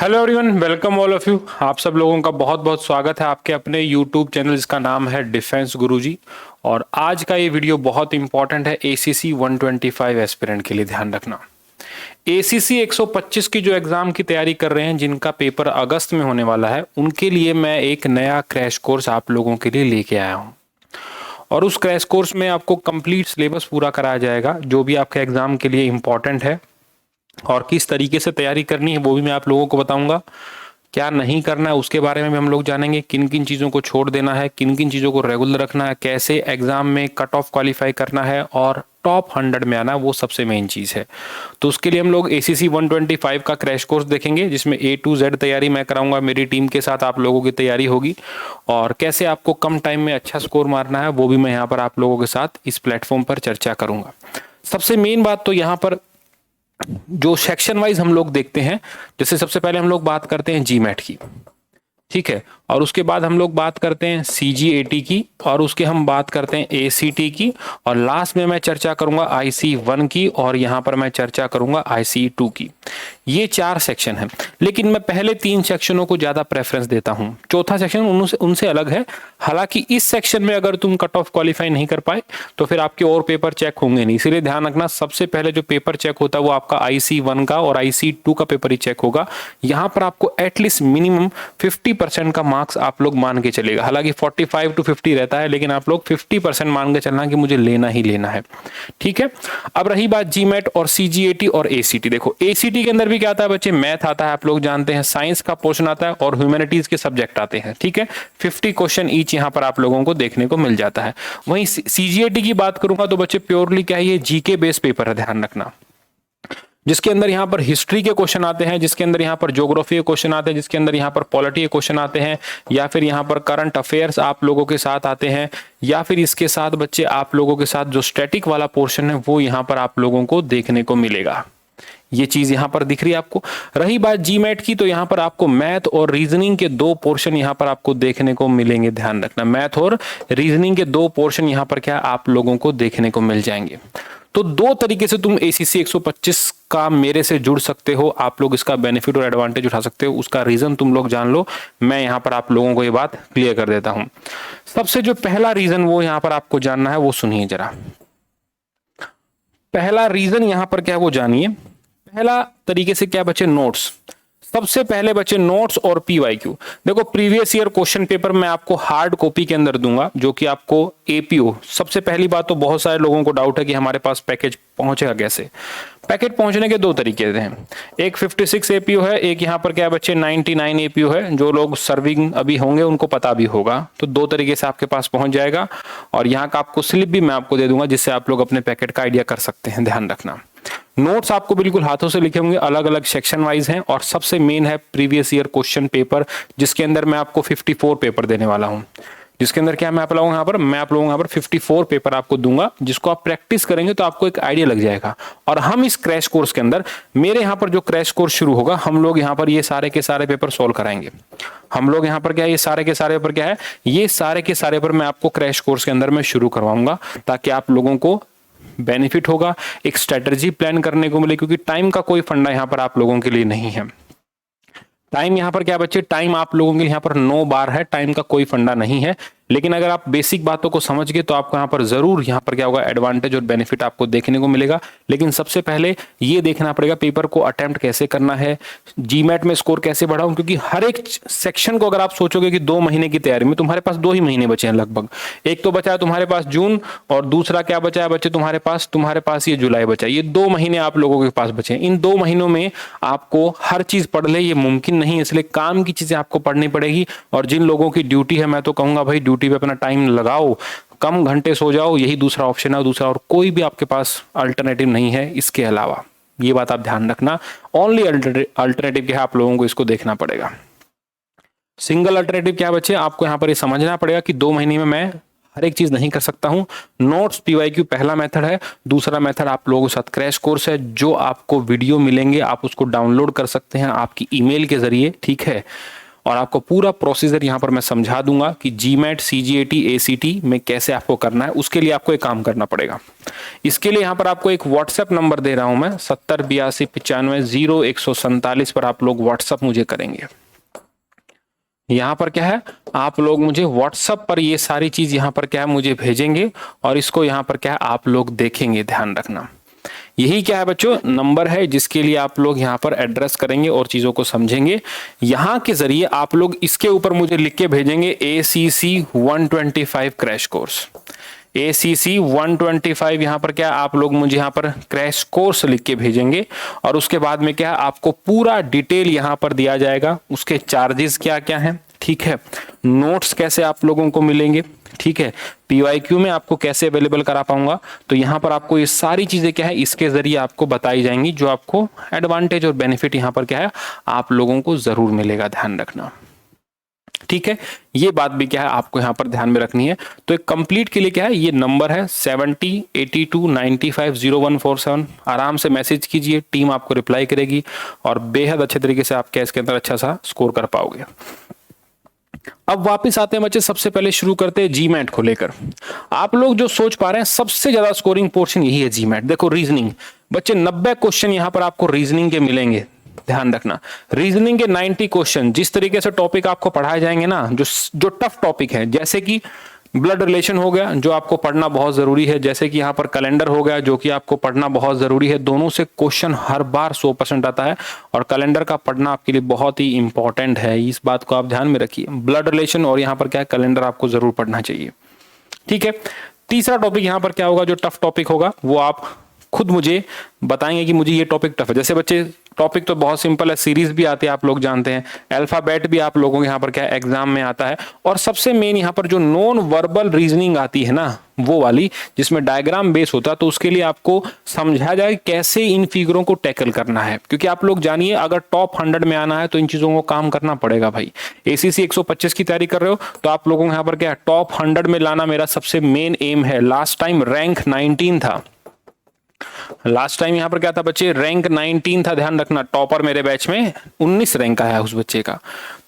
Hello everyone, welcome all of you. आप सब लोगों का बहुत बहुत स्वागत है आपके अपने यूट्यूब चैनल जिसका नाम है डिफेंस गुरुजी। और आज का ये वीडियो बहुत इंपॉर्टेंट है एसीसी 125 एस्पिरेंट के लिए। ध्यान रखना, एसीसी 125 की जो एग्जाम की तैयारी कर रहे हैं, जिनका पेपर अगस्त में होने वाला है, उनके लिए मैं एक नया क्रैश कोर्स आप लोगों के लिए लेके आया हूँ। और उस क्रैश कोर्स में आपको कंप्लीट सिलेबस पूरा कराया जाएगा जो भी आपके एग्जाम के लिए इंपॉर्टेंट है, और किस तरीके से तैयारी करनी है वो भी मैं आप लोगों को बताऊंगा। क्या नहीं करना है उसके बारे में भी हम लोग जानेंगे, किन किन चीज़ों को छोड़ देना है, किन किन चीज़ों को रेगुलर रखना है, कैसे एग्जाम में कट ऑफ क्वालिफाई करना है और टॉप 100 में आना, वो सबसे मेन चीज़ है। तो उसके लिए हम लोग एसीसी 125 का क्रैश कोर्स देखेंगे जिसमें A to Z तैयारी मैं कराऊंगा, मेरी टीम के साथ आप लोगों की तैयारी होगी। और कैसे आपको कम टाइम में अच्छा स्कोर मारना है वो भी मैं यहाँ पर आप लोगों के साथ इस प्लेटफॉर्म पर चर्चा करूंगा। सबसे मेन बात तो यहाँ पर जो सेक्शन वाइज हम लोग देखते हैं, जैसे सबसे पहले हम लोग बात करते हैं जीमैट की, ठीक है, और उसके बाद हम लोग बात करते हैं CGAT की, और उसके हम बात करते हैं ACT की, और लास्ट में मैं चर्चा करूंगा IC1 की, और यहां पर मैं चर्चा करूंगा IC2 की। ये 4 सेक्शन हैं, लेकिन मैं पहले 3 सेक्शनों को ज्यादा प्रेफरेंस देता हूं। चौथा सेक्शन उनसे अलग है। हालांकि इस सेक्शन में अगर तुम कट ऑफ क्वालिफाई नहीं कर पाए तो फिर आपके और पेपर चेक होंगे नहीं, इसलिए ध्यान रखना सबसे पहले जो पेपर चेक होता है वो आपका IC1 का और IC2 का पेपर ही चेक होगा। यहां पर आपको एटलीस्ट मिनिमम 50% का मार्क्स आप लोग मान के चलेगा। हालांकि 45 to 50 रहता है, लेकिन आप लोग 50% मान के चलना कि मुझे लेना ही लेना है, ठीक है। अब रही बात जीमैट और CGAT और ACT। देखो ACT के अंदर भी क्या आता है बच्चे, मैथ आता है, आप लोग जानते हैं, साइंस का पोर्शन आता है और ह्यूमैनिटीज के सब्जेक्ट आते हैं, ठीक है। 50 क्वेश्चन ईच यहां पर आप लोगों को देखने को मिल जाता है। वहीं CGAT की बात करूंगा तो बच्चे प्योरली क्या है, ये जीके बेस पेपर है, ध्यान रखना, जिसके अंदर यहाँ पर हिस्ट्री के क्वेश्चन आते हैं, जिसके अंदर यहाँ पर ज्योग्राफी के क्वेश्चन आते हैं, जिसके अंदर यहाँ पर पॉलिटी के क्वेश्चन आते हैं, या फिर यहाँ पर करंट अफेयर्स आप लोगों के साथ आते हैं, या फिर इसके साथ बच्चे आप लोगों के साथ जो स्टैटिक वाला पोर्शन है वो यहाँ पर आप लोगों को देखने को मिलेगा। ये चीज यहां पर दिख रही है आपको। रही बात जीमैट की तो यहां पर आपको मैथ और रीजनिंग के 2 पोर्शन यहां पर आपको देखने को मिलेंगे। ध्यान रखना, मैथ और रीजनिंग के 2 पोर्शन यहां पर क्या आप लोगों को देखने को मिल जाएंगे। तो 2 तरीके से तुम एसीसी 125 का मेरे से जुड़ सकते हो, आप लोग इसका बेनिफिट और एडवांटेज उठा सकते हो। उसका रीजन तुम लोग जान लो, मैं यहां पर आप लोगों को ये बात क्लियर कर देता हूं। सबसे जो पहला रीजन वो यहां पर आपको जानना है वो सुनिए जरा। पहला रीजन यहां पर क्या है वो जानिए। पहला तरीके से क्या बचे, नोट्स। सबसे पहले बचे नोट्स और PYQ। देखो प्रीवियस ईयर क्वेश्चन पेपर मैं आपको हार्ड कॉपी के अंदर दूंगा, जो कि आपको APO। सबसे पहली बात तो बहुत सारे लोगों को डाउट है कि हमारे पास पैकेज पहुंचेगा कैसे। पैकेट पहुंचने के 2 तरीके हैं, एक 56 APO है, एक यहाँ पर क्या बच्चे 99 APO है। जो लोग सर्विंग अभी होंगे उनको पता भी होगा, तो 2 तरीके से आपके पास पहुंच जाएगा। और यहाँ का आपको स्लिप भी मैं आपको दे दूंगा, जिससे आप लोग अपने पैकेट का आइडिया कर सकते हैं। ध्यान रखना, नोट्स आपको बिल्कुल हाथों से लिखे होंगे, अलग अलग सेक्शन वाइज हैं, और सबसे मेन है प्रीवियस ईयर क्वेश्चन पेपर, जिसके अंदर मैं आपको 54 पेपर देने वाला हूं। जिसके अंदर क्या मैं आप लोगों यहाँ पर 54 पेपर आपको दूंगा, जिसको आप प्रैक्टिस करेंगे तो आपको एक आइडिया लग जाएगा। और हम इस क्रैश कोर्स के अंदर, मेरे यहाँ पर जो क्रैश कोर्स शुरू होगा, हम लोग यहाँ पर ये सारे के सारे पेपर सॉल्व कराएंगे। हम लोग यहाँ पर क्या है, ये सारे के सारे पेपर क्या है, ये सारे के सारे पेपर मैं आपको क्रैश कोर्स के अंदर मैं शुरू करवाऊंगा, ताकि आप लोगों को बेनिफिट होगा, एक स्ट्रेटजी प्लान करने को मिले, क्योंकि टाइम का कोई फंडा यहां पर आप लोगों के लिए नहीं है। टाइम यहां पर क्या बच्चे, टाइम आप लोगों के लिए यहां पर 9 बार है, टाइम का कोई फंडा नहीं है। लेकिन अगर आप बेसिक बातों को समझ गए तो आपको यहाँ पर जरूर यहाँ पर क्या होगा, एडवांटेज और बेनिफिट आपको देखने को मिलेगा। लेकिन सबसे पहले ये देखना पड़ेगा पेपर को अटेम्प्ट कैसे करना है, जीमैट में स्कोर कैसे बढ़ाऊं, क्योंकि हर एक सेक्शन को अगर आप सोचोगे कि 2 महीने की तैयारी में तुम्हारे पास 2 ही महीने बचे हैं लगभग। एक तो बचा है तुम्हारे पास जून, और दूसरा क्या बचा है बच्चे तुम्हारे पास ये जुलाई बचा है। ये 2 महीने आप लोगों के पास बचे हैं। इन 2 महीनों में आपको हर चीज पढ़ ले ये मुमकिन नहीं है, इसलिए काम की चीजें आपको पढ़नी पड़ेगी। और जिन लोगों की ड्यूटी है, मैं तो कहूंगा भाई ड्यूटी पे अपना टाइम लगाओ, कम घंटे सो जाओ, यही दूसरा ऑप्शन है। दूसरा और कोई भी आपके पास अल्टरनेटिव नहीं है इसके अलावा, ये बात आप ध्यान रखना। ओनली अल्टरनेटिव क्या है, आप लोगों को इसको देखना पड़ेगा। सिंगल अल्टरनेटिव क्या बच्चे, आपको यहाँ पर ये समझना पड़ेगा कि 2 महीने में मैं हर एक चीज नहीं कर सकता हूं। नोट्स PYQ पहला मेथड है। दूसरा मेथड आप लोगों के साथ क्रैश कोर्स है, जो आपको वीडियो मिलेंगे, आप उसको डाउनलोड कर सकते हैं आपकी ईमेल के जरिए, ठीक है। और आपको पूरा प्रोसीजर यहाँ पर मैं समझा दूंगा कि जीमैट, सीजीएटी, एसीटी में कैसे आपको करना है। उसके लिए आपको एक काम करना पड़ेगा। इसके लिए यहाँ पर आपको एक व्हाट्सएप नंबर दे रहा हूं मैं, 7082950147 पर आप लोग व्हाट्सएप मुझे करेंगे। यहाँ पर क्या है, आप लोग मुझे व्हाट्सएप पर ये सारी चीज यहाँ पर क्या है मुझे भेजेंगे और इसको यहाँ पर क्या है आप लोग देखेंगे। ध्यान रखना, यही क्या है बच्चों नंबर है जिसके लिए आप लोग यहाँ पर एड्रेस करेंगे और चीजों को समझेंगे। यहाँ के जरिए आप लोग इसके ऊपर मुझे लिख के भेजेंगे ACC 125 क्रैश कोर्स। ACC 125 यहाँ पर क्या आप लोग मुझे यहाँ पर क्रैश कोर्स लिख के भेजेंगे और उसके बाद में क्या आपको पूरा डिटेल यहाँ पर दिया जाएगा। उसके चार्जेस क्या क्या हैं, ठीक है, नोट्स कैसे आप लोगों को मिलेंगे, ठीक है, PYQ में आपको कैसे अवेलेबल करा पाऊंगा। तो यहाँ पर आपको ये सारी चीजें क्या है इसके जरिए आपको बताई जाएंगी, जो आपको एडवांटेज और बेनिफिट यहाँ पर क्या है आप लोगों को जरूर मिलेगा। ध्यान रखना, ठीक है, ये बात भी क्या है आपको यहाँ पर ध्यान में रखनी है। तो एक कंप्लीट के लिए क्या है ये नंबर है 7082950147। आराम से मैसेज कीजिए, टीम आपको रिप्लाई करेगी और बेहद अच्छे तरीके से आप क्या इसके अंदर अच्छा सा स्कोर कर पाओगे। अब वापस आते हैं बच्चे, सबसे पहले शुरू करते हैं जीमैट को लेकर। आप लोग जो सोच पा रहे हैं सबसे ज्यादा स्कोरिंग पोर्शन यही है जीमैट। देखो रीजनिंग बच्चे 90 क्वेश्चन यहाँ पर आपको रीजनिंग के मिलेंगे। ध्यान रखना, रीजनिंग के 90 क्वेश्चन जिस तरीके से टॉपिक आपको पढ़ाए जाएंगे ना, जो टफ टॉपिक है, जैसे कि ब्लड रिलेशन हो गया जो आपको पढ़ना बहुत जरूरी है, जैसे कि यहाँ पर कैलेंडर हो गया जो कि आपको पढ़ना बहुत जरूरी है। दोनों से क्वेश्चन हर बार 100% आता है और कैलेंडर का पढ़ना आपके लिए बहुत ही इंपॉर्टेंट है, इस बात को आप ध्यान में रखिए। ब्लड रिलेशन और यहाँ पर क्या है कैलेंडर आपको जरूर पढ़ना चाहिए, ठीक है। तीसरा टॉपिक यहाँ पर क्या होगा, जो टफ टॉपिक होगा वो आप खुद मुझे बताएंगे कि मुझे ये टॉपिक टफ है। जैसे बच्चे टॉपिक तो बहुत सिंपल है, सीरीज भी आती है आप लोग जानते हैं, अल्फाबेट भी आप लोगों के यहाँ पर क्या है एग्जाम में आता है। और सबसे मेन यहाँ पर जो नॉन वर्बल रीजनिंग आती है ना, वो वाली जिसमें डायग्राम बेस होता है, तो उसके लिए आपको समझा जाए कैसे इन फिगरों को टैकल करना है। क्योंकि आप लोग जानिए अगर टॉप 100 में आना है तो इन चीजों को काम करना पड़ेगा भाई। ACC 125 की तैयारी कर रहे हो तो आप लोगों को यहाँ पर क्या टॉप 100 में लाना मेरा सबसे मेन एम है। लास्ट टाइम रैंक 19 था, लास्ट टाइम यहां पर क्या था बच्चे, रैंक 19 था। ध्यान रखना, टॉपर मेरे बैच में 19 रैंक आया उस बच्चे का।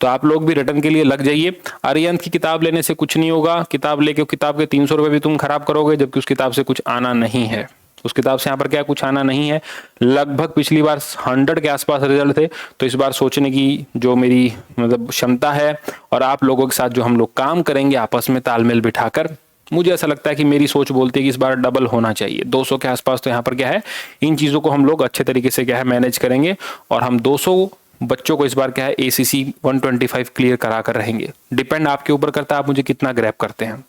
तो आप लोग भी रिटर्न के लिए लग जाइए। अरिहंत की किताब लेने से कुछ नहीं होगा, किताब लेके किताब के 300 रुपए भी तुम खराब करोगे, जबकि उस किताब से कुछ आना नहीं है। उस किताब से यहाँ पर क्या कुछ आना नहीं है। लगभग पिछली बार 100 के आसपास रिजल्ट थे, तो इस बार सोचने की जो मेरी मतलब क्षमता है और आप लोगों के साथ जो हम लोग काम करेंगे आपस में तालमेल बिठाकर, मुझे ऐसा लगता है कि मेरी सोच बोलती है कि इस बार डबल होना चाहिए। 200 के आसपास तो यहाँ पर क्या है इन चीजों को हम लोग अच्छे तरीके से क्या है मैनेज करेंगे और हम 200 बच्चों को इस बार क्या है ACC 125 क्लियर करा कर रहेंगे। डिपेंड आपके ऊपर करता है आप मुझे कितना ग्रैब करते हैं।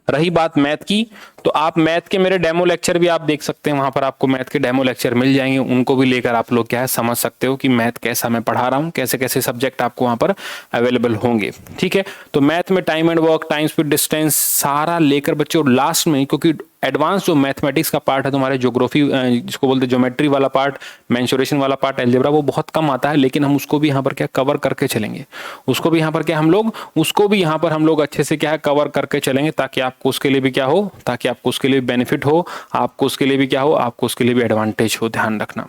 रही बात मैथ की, तो आप मैथ के मेरे डेमो लेक्चर भी आप देख सकते हैं, वहां पर आपको मैथ के डेमो लेक्चर मिल जाएंगे, उनको भी लेकर आप लोग क्या है समझ सकते हो कि मैथ कैसा मैं पढ़ा रहा हूँ, कैसे कैसे सब्जेक्ट आपको वहां पर अवेलेबल होंगे, ठीक है। तो मैथ में time and work, time speed distance सारा लेकर बच्चों लास्ट में, क्योंकि एडवांस जो मैथमेटिक्स का पार्ट है तुम्हारे, ज्योग्राफी जिसको बोलते हैं ज्योमेट्री वाला पार्ट, मेंसुरेशन वाला पार्ट, अलजेब्रा, वो बहुत कम आता है, लेकिन हम उसको भी यहाँ पर क्या कवर करके चलेंगे। उसको भी यहाँ पर क्या हम लोग अच्छे से क्या है कवर करके चलेंगे, ताकि आपको उसके लिए भी क्या हो, ताकि आपको उसके लिए बेनिफिट हो, आपको उसके लिए भी क्या हो, आपको उसके लिए भी एडवांटेज हो। ध्यान रखना,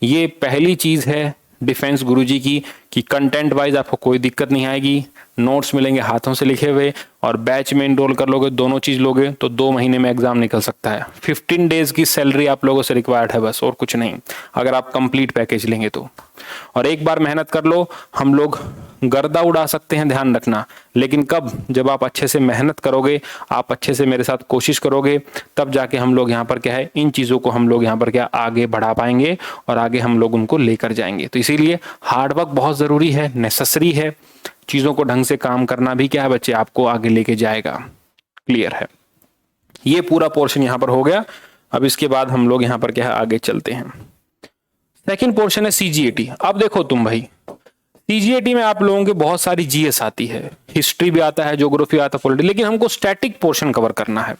ये पहली चीज है डिफेंस गुरुजी की कि कंटेंट वाइज आपको कोई दिक्कत नहीं आएगी। नोट्स मिलेंगे हाथों से लिखे हुए, और बैच में इनरोल कर लोगे, दोनों चीज लोगे तो 2 महीने में एग्जाम निकल सकता है। 15 डेज की सैलरी आप लोगों से रिक्वायर्ड है बस, और कुछ नहीं, अगर आप कंप्लीट पैकेज लेंगे तो। और एक बार मेहनत कर लो, हम लोग गर्दा उड़ा सकते हैं, ध्यान रखना, लेकिन कब, जब आप अच्छे से मेहनत करोगे, आप अच्छे से मेरे साथ कोशिश करोगे, तब जाके हम लोग यहाँ पर क्या है इन चीजों को हम लोग यहाँ पर क्या आगे बढ़ा पाएंगे और आगे हम लोग उनको लेकर जाएंगे। तो इसीलिए हार्डवर्क बहुत जरूरी है, नेसेसरी है। चीजों को ढंग से काम करना भी क्या है बच्चे आपको आगे लेके जाएगा। क्लियर है, ये पूरा पोर्शन यहाँ पर हो गया। अब इसके बाद हम लोग यहाँ पर क्या है आगे चलते हैं। सेकंड पोर्शन है CGAT। अब देखो तुम भाई, CGAT में आप लोगों के बहुत सारी GS आती है, हिस्ट्री भी आता है, ज्योग्राफी आता है, पॉलिटी, लेकिन हमको स्टैटिक पोर्शन कवर करना है।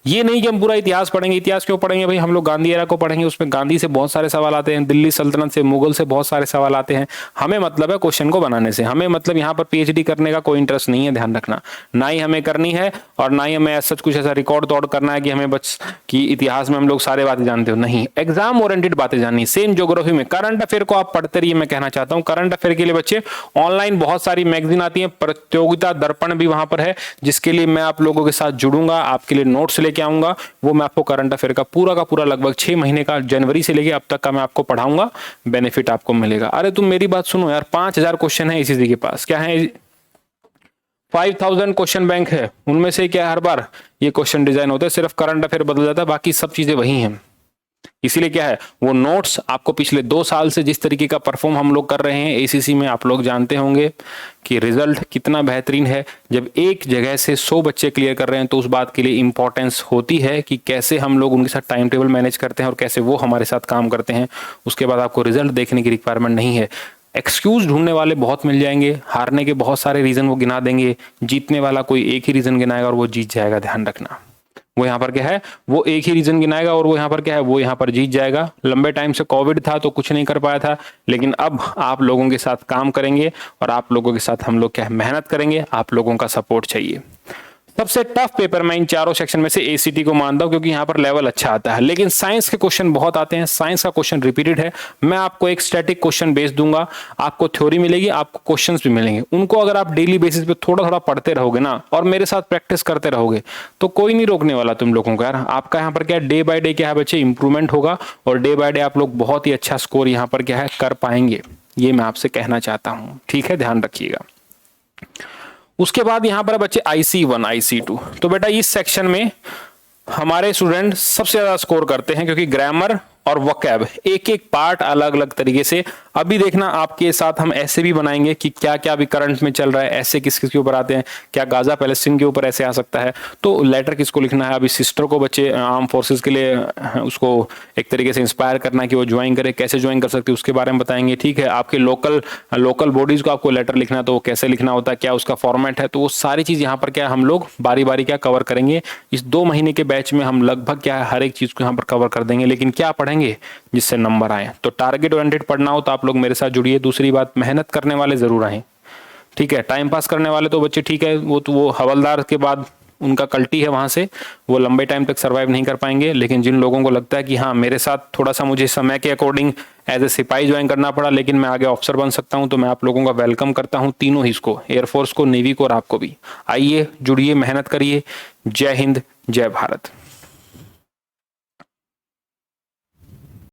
ये नहीं कि हम पूरा इतिहास पढ़ेंगे। इतिहास क्यों पढ़ेंगे भाई, हम लोग गांधी एरा को पढ़ेंगे, उसमें गांधी से बहुत सारे सवाल आते हैं, दिल्ली सल्तनत से, मुगल से बहुत सारे सवाल आते हैं। हमें मतलब है क्वेश्चन को बनाने से, हमें मतलब यहाँ पर पीएचडी करने का कोई इंटरेस्ट नहीं है, ध्यान रखना। ना ही हमें करनी है और ना ही हमें ऐसा कुछ ऐसा रिकॉर्ड तोड़ करना है कि हमें बस कि इतिहास में हम लोग सारे बातें जानते हो, नहीं। एग्जाम ओरिएंटेड बातें जाननी। सेम ज्योग्राफी में करंट अफेयर को आप पढ़ते रहिए, मैं कहना चाहता हूँ। करंट अफेयर के लिए बच्चे ऑनलाइन बहुत सारी मैगजीन आती है, प्रतियोगिता दर्पण भी वहां पर है, जिसके लिए मैं आप लोगों के साथ जुड़ूंगा, आपके लिए नोट्स लेके आऊंगा। वो मैं आपको करंट अफेयर का पूरा लगभग 6 महीने का, जनवरी से लेके अब तक का मैं आपको पढ़ाऊंगा, बेनिफिट आपको मिलेगा। अरे तुम मेरी बात सुनो यार, 5000 क्वेश्चन है एसीसी के पास, क्या है 5000 क्वेश्चन बैंक है, उनमें से क्या हर बार ये क्वेश्चन डिजाइन होते हैं, सिर्फ करंट अफेयर बदल जाता है, बाकी सब चीजें वही हैं। इसीलिए क्या है, वो नोट्स आपको पिछले 2 साल से जिस तरीके का परफॉर्म हम लोग कर रहे हैं एसीसी में, आप लोग जानते होंगे कि रिजल्ट कितना बेहतरीन है। जब एक जगह से 100 बच्चे क्लियर कर रहे हैं तो उस बात के लिए इंपॉर्टेंस होती है कि कैसे हम लोग उनके साथ टाइम टेबल मैनेज करते हैं और कैसे वो हमारे साथ काम करते हैं। उसके बाद आपको रिजल्ट देखने की रिक्वायरमेंट नहीं है। एक्सक्यूज ढूंढने वाले बहुत मिल जाएंगे, हारने के बहुत सारे रीजन वो गिना देंगे, जीतने वाला कोई एक ही रीजन गिनाएगा और वो जीत जाएगा। ध्यान रखना, वो यहाँ पर क्या है, वो एक ही रीजन गिनाएगा और वो यहाँ पर क्या है, वो यहाँ पर जीत जाएगा। लंबे टाइम से कोविड था तो कुछ नहीं कर पाया था, लेकिन अब आप लोगों के साथ काम करेंगे और आप लोगों के साथ हम लोग क्या है, मेहनत करेंगे। आप लोगों का सपोर्ट चाहिए। सबसे टफ पेपर मैं इन चारों सेक्शन में से एसीटी को मानता हूं, क्योंकि यहाँ पर लेवल अच्छा आता है, लेकिन साइंस के क्वेश्चन बहुत आते हैं। साइंस का क्वेश्चन रिपीटेड है। मैं आपको एक स्टैटिक क्वेश्चन बेस दूंगा, आपको थ्योरी मिलेगी, आपको क्वेश्चंस भी मिलेंगे। उनको अगर आप डेली बेसिस पे थोड़ा थोड़ा पढ़ते रहोगे ना और मेरे साथ प्रैक्टिस करते रहोगे तो कोई नहीं रोकने वाला तुम लोगों को यार। आपका यहाँ पर क्या डे बाय डे क्या है बच्चे, इंप्रूवमेंट होगा और डे बाय डे आप लोग बहुत ही अच्छा स्कोर यहाँ पर क्या है कर पाएंगे। ये मैं आपसे कहना चाहता हूँ, ठीक है, ध्यान रखिएगा। उसके बाद यहां पर बच्चे IC1 IC2, तो बेटा इस सेक्शन में हमारे स्टूडेंट सबसे ज्यादा स्कोर करते हैं, क्योंकि ग्रामर और वोकैब एक एक पार्ट अलग अलग तरीके से। अभी देखना आपके साथ हम ऐसे भी बनाएंगे कि क्या क्या अभी करंट में चल रहा है, ऐसे किस किस के ऊपर आते हैं, क्या गाजा पैलेस्टीन के ऊपर ऐसे आ सकता है, तो लेटर किसको लिखना है। अभी सिस्टर को बच्चे आर्म फोर्सेस के लिए उसको एक तरीके से इंस्पायर करना है कि वो ज्वाइन करे, कैसे ज्वाइन कर सकते हैं उसके बारे में बताएंगे, ठीक है। आपके लोकल बॉडीज को आपको लेटर लिखना है तो वो कैसे लिखना होता है, क्या उसका फॉर्मेट है, तो वो सारी चीज यहाँ पर क्या हम लोग बारी बारी क्या कवर करेंगे। इस 2 महीने के बैच में हम लगभग क्या है हर एक चीज को यहाँ पर कवर कर देंगे, लेकिन क्या पढ़ेंगे जिससे नंबर आए। तो टारगेट ओरिएंटेड पढ़ना हो तो आप लोग मेरे साथ जुड़िए। दूसरी बात, मेहनत करने वाले जरूर आए, ठीक है। टाइम पास करने वाले तो बच्चे ठीक है, वो हवलदार के बाद उनका कल्टी है, वहां से वो लंबे टाइम तक सरवाइव नहीं कर पाएंगे। लेकिन जिन लोगों को लगता है कि हाँ मेरे साथ थोड़ा सा मुझे समय के अकॉर्डिंग एज ए सिपाही ज्वाइन करना पड़ा, लेकिन मैं आगे ऑफिसर बन सकता हूं, तो मैं आप लोगों का वेलकम करता हूं, तीनों ही को, एयरफोर्स को, नेवी को और आपको भी। आइए जुड़िए, मेहनत करिए। जय हिंद, जय भारत।